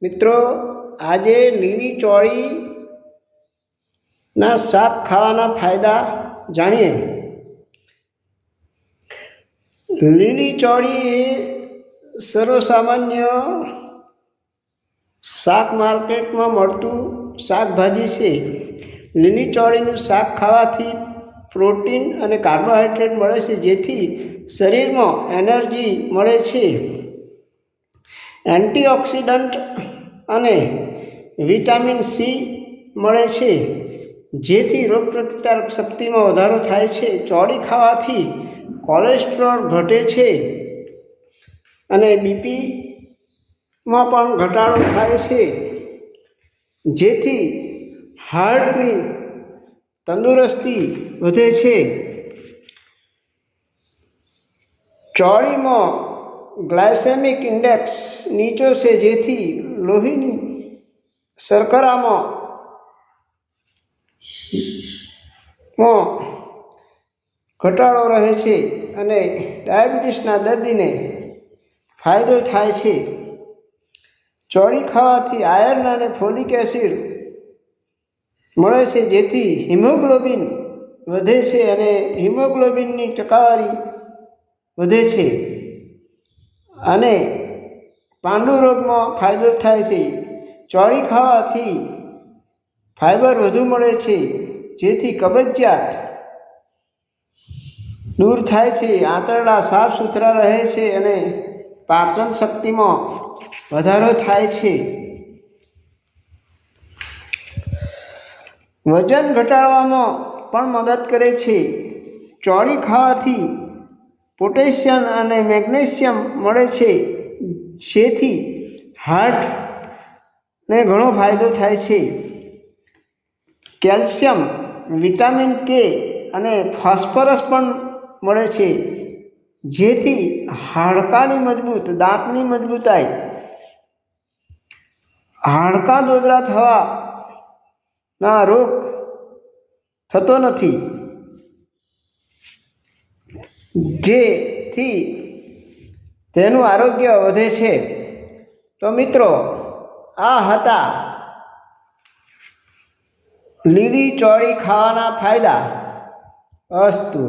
મિત્રો, આજે લીલી ચોળીના શાક ખાવાના ફાયદા જાણીએ. લીલી ચોળી એ સર્વસામાન્ય શાક માર્કેટમાં મળતું શાકભાજી છે. લીલી ચોળીનું શાક ખાવાથી પ્રોટીન અને કાર્બોહાઈડ્રેટ મળે છે, જેથી શરીરમાં એનર્જી મળે છે. એન્ટીઓક્સિડન્ટ અને વિટામિન સી મળે છે, જેથી રોગપ્રતિકારક શક્તિમાં વધારો થાય છે. ચોળી ખાવાથી કોલેસ્ટ્રોલ ઘટે છે અને બીપીમાં પણ ઘટાડો થાય છે, જેથી હાર્ટની તંદુરસ્તી વધે છે. ચોળીમાં ગ્લાયસેમિક ઇન્ડેક્સ નીચો છે, જેથી લોહીની શર્કરામાં ઘટાડો રહે છે અને ડાયાબિટીસના દર્દીને ફાયદો થાય છે. ચોળી ખાવાથી આયર્ન અને ફોલિક એસિડ મળે છે, જેથી હિમોગ્લોબિન વધે છે અને હિમોગ્લોબિનની ટકાવારી વધે છે અને પાંડુ રોગમાં ફાયદો થાય છે. ચોળી ખાવાથી ફાઈબર વધુ મળે છે, જેથી કબજિયાત દૂર થાય છે. આંતરડા સાફ સુથરા રહે છે અને પાચન શક્તિમાં વધારો થાય છે. વજન ઘટાડવામાં પણ મદદ કરે છે. ચોળી ખાવાથી પોટેશિયમ અને મેગ્નેશિયમ મળે છે, જેથી હાર્ટને ઘણો ફાયદો થાય છે. કેલ્શિયમ, વિટામિન કે અને ફોસ્ફરસ પણ મળે છે, જેથી હાડકાની દાંતની મજબૂતાઈ, હાડકાં દોદરા થવાના રોગ થતો નથી, જેથી તેનું આરોગ્ય વધે છે. તો મિત્રો, આ હતા લીલી ચોળી ખાવાના ફાયદા. અસ્તુ.